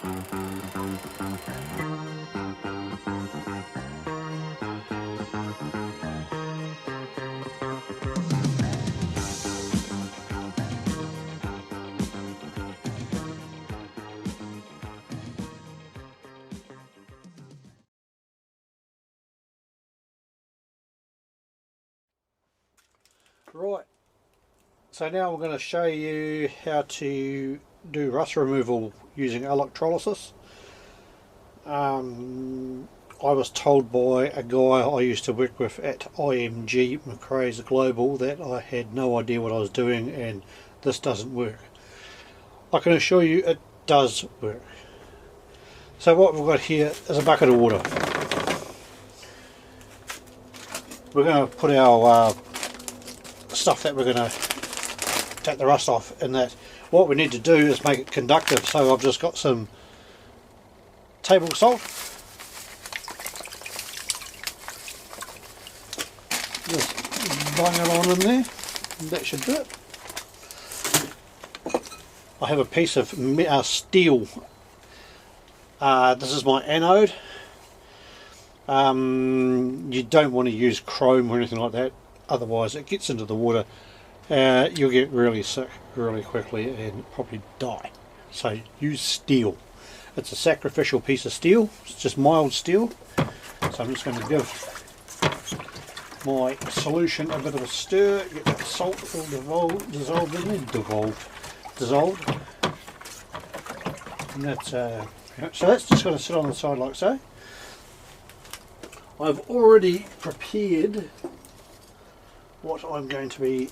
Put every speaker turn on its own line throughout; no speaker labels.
Right, so now I'm going to show you how to do rust removal using electrolysis. I was told by a guy I used to work with at IMG McRae's Global that I had no idea what I was doing and this doesn't work. I can assure you it does work. So what we've got here is a bucket of water. We're going to put our stuff that we're going to take the rust off in that. What we need to do is make it conductive, so I've just got some table salt. Just bung it on in there, and that should do it. I have a piece of steel. This is my anode. You don't want to use chrome or anything like that, otherwise it gets into the water. You'll get really sick really quickly and probably die. So use steel. It's a sacrificial piece of steel. It's just mild steel. So I'm just going to give my solution a bit of a stir. Get that salt all dissolved in there. Dissolved. And that's so that's just going to sit on the side like so. I've already prepared what I'm going to be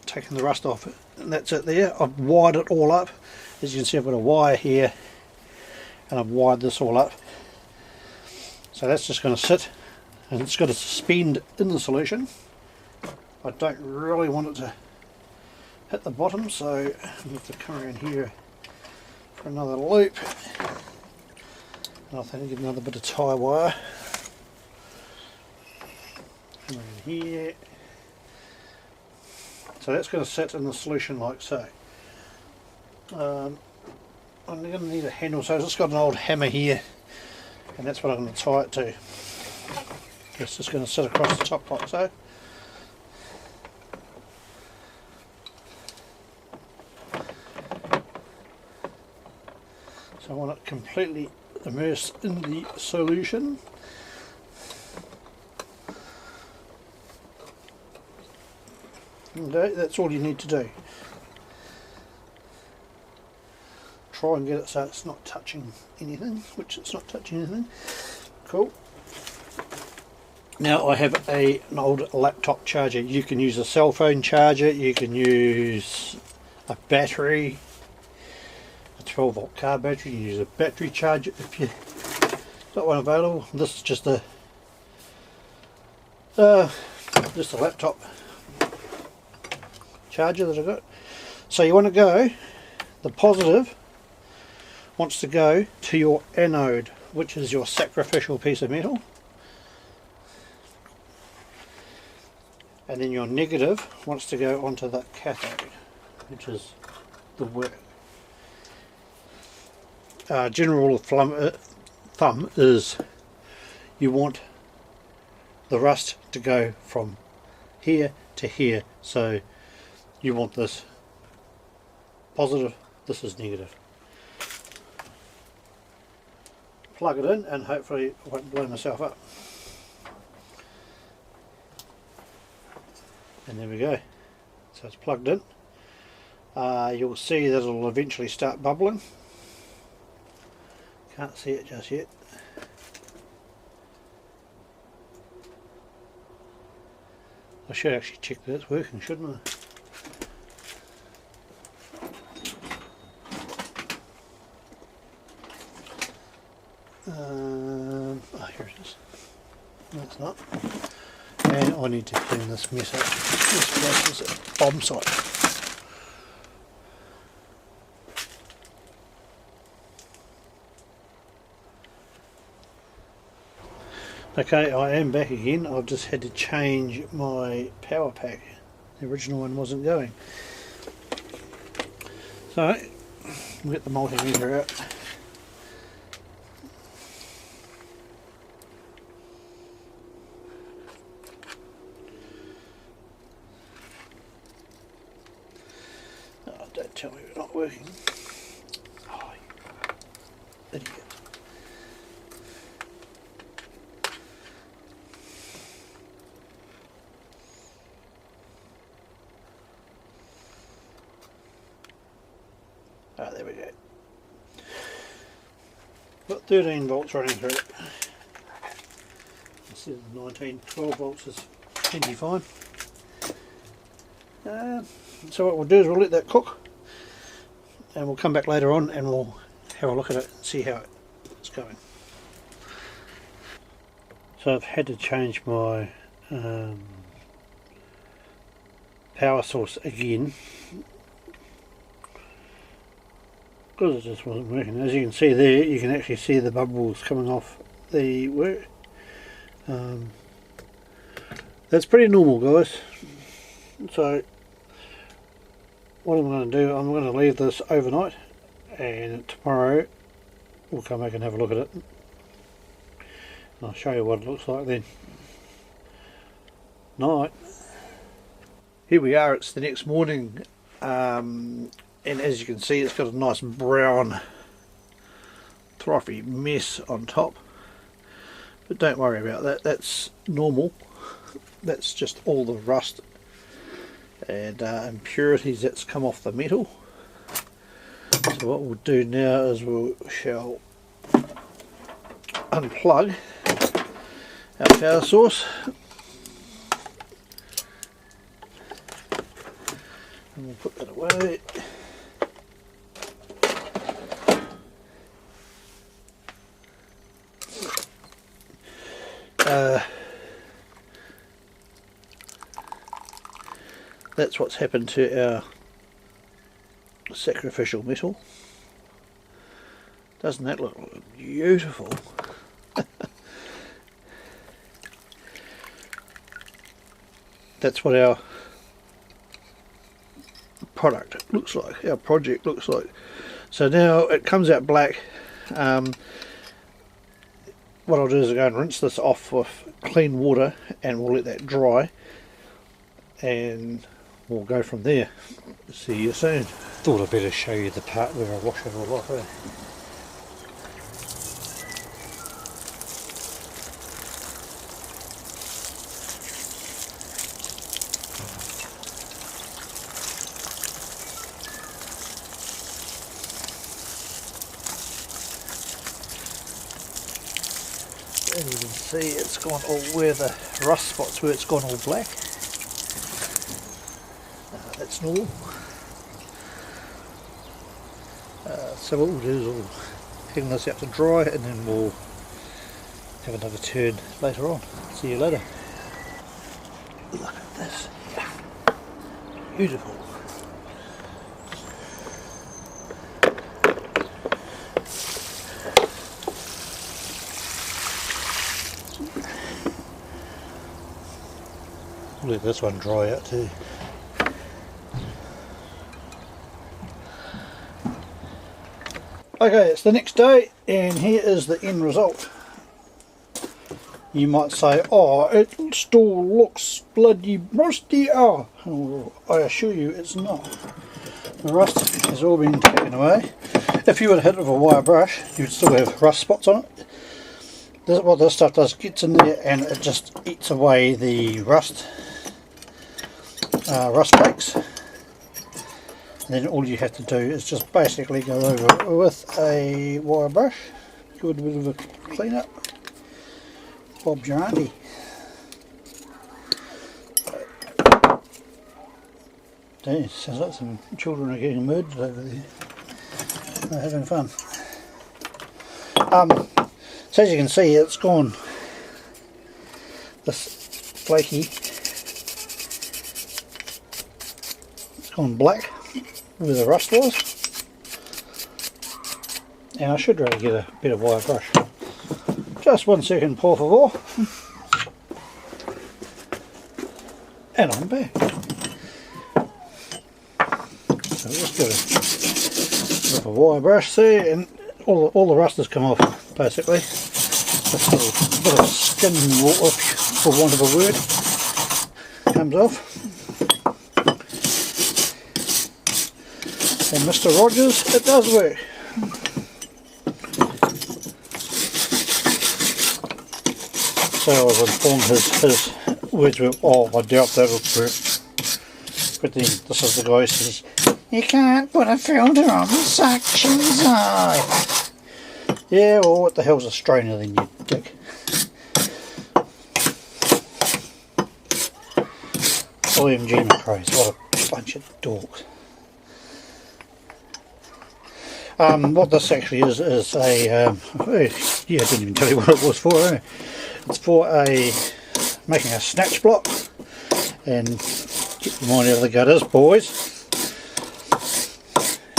taking the rust off, and that's it there. I've wired it all up. As you can see, I've got a wire here and I've wired this all up. So that's just going to sit and it's got to suspend in the solution. I don't really want it to hit the bottom, so I have to come around here for another loop. And I'll think I get another bit of tie wire. Come around here. So that's going to sit in the solution like so. I'm going to need a handle, so I've just got an old hammer here, and that's what I'm going to tie it to. It's just going to sit across the top like so. So I want it completely immersed in the solution. Okay, that's all you need to do. Try and get it so it's not touching anything, which it's not touching anything. Cool. Now I have an old laptop charger. You can use a cell phone charger, you can use a battery, a 12 volt car battery, you can use a battery charger if you've got one available. This is just a laptop charger that I've got. So you want to go, the positive wants to go to your anode, which is your sacrificial piece of metal, and then your negative wants to go onto the cathode, which is the work. General rule of thumb is you want the rust to go from here to here, so you want this positive, this is negative. Plug it in and hopefully I won't blow myself up. And there we go. So it's plugged in. You'll see that it'll eventually start bubbling. Can't see it just yet. I should actually check that it's working, shouldn't I? Oh, here it is. No, it's not. And I need to clean this mess up. This place is a bomb site. Okay, I am back again. I've just had to change my power pack. The original one wasn't going. So We'll get the multimeter out. Oh, don't tell me it's not working. Oh, you idiot. Ah, there we go. Got 13 volts running through it. Instead of 19, 12 volts is plenty fine. So what we'll do is we'll let that cook, and we'll come back later on and we'll have a look at it and see how it's going. So I've had to change my power source again, because it just wasn't working. As you can see there, you can actually see the bubbles coming off the work. That's pretty normal, guys. So what I'm going to do, I'm going to leave this overnight, and tomorrow we'll come back and have a look at it, and I'll show you what it looks like then. Night. Here we are, it's the next morning. And as you can see, it's got a nice brown frothy mess on top, but don't worry about that, that's normal. That's just all the rust and impurities that's come off the metal. So what we'll do now is we shall unplug our power source, and we'll put that away. That's what's happened to our sacrificial metal. Doesn't that look beautiful? That's what our product looks like, our project looks like. So now it comes out black. What I'll do is I'll go and rinse this off with clean water, and we'll let that dry, and we'll go from there. See you soon. Thought I'd better show you the part where I wash it all off. And you can see it's gone all where the rust spots, where it's gone all black. That's normal. So what we'll do is we'll hang this out to dry, and then we'll have another turn later on. See you later. Look at this. Beautiful. Let this one dry out too. Okay, it's the next day, and here is the end result. You might say, oh, it still looks bloody rusty. Oh, well, I assure you it's not. The rust has all been taken away. If you were to hit it with a wire brush, you'd still have rust spots on it. This is what this stuff does, gets in there and it just eats away the rust flakes. And then all you have to do is just basically go over it with a wire brush, give it a bit of a clean up. Bob's your auntie. Damn, sounds like some children are getting murdered over there. They're having fun. So as you can see, it's gone this flaky. It's gone black where the rust was, and I should really get a bit of wire brush. Just 1 second, por favor, and I'm back. So let's give it With a wire brush, see, and all the rust has come off basically. This little bit of skin water, for want of a word, comes off. And Mr. Rogers, it does work. So I was informed his words were, oh, I doubt that'll work. But then this is the guy who says, you can't put a filter on the suction side. Yeah, well, what the hell's a strainer then, you dick? OMG macros, what a bunch of dorks. What this actually is a, yeah, I didn't even tell you what it was for, eh? It's for making a snatch block, and get your mind out of the gutters, boys.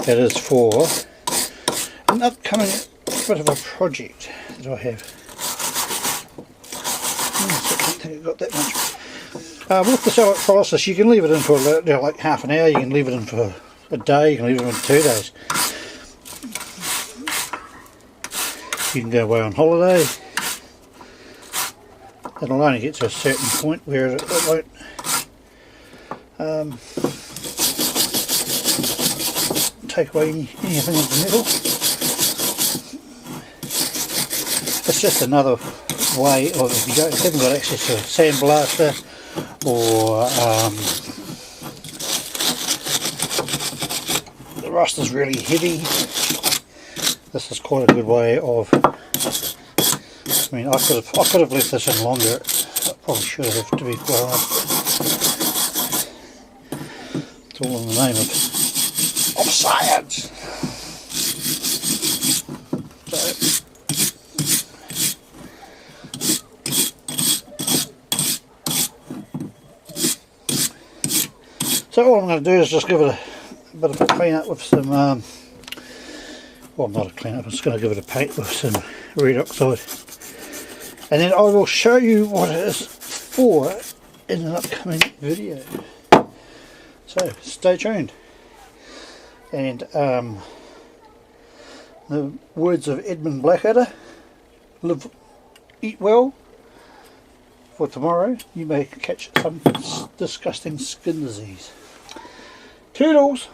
It is for an upcoming bit of a project that I have. I don't think I got that much. With the electrolysis, you can leave it in for like half an hour, you can leave it in for a day, you can leave it in for 2 days. You can go away on holiday. It'll only get to a certain point where it won't take away anything of the metal. It's just another way of, if you haven't got access to a sandblaster or the rust is really heavy, this is quite a good way of, I mean, I could have left this in longer. I probably should have, to be quite honest. It's all in the name of science. So all I'm going to do is just give it a bit of a clean up with some, well, not a clean up, I'm just going to give it a paint with some red oxide. And then I will show you what it is for in an upcoming video. So stay tuned. And the words of Edmund Blackadder, eat well, for tomorrow you may catch some disgusting skin disease. Toodles!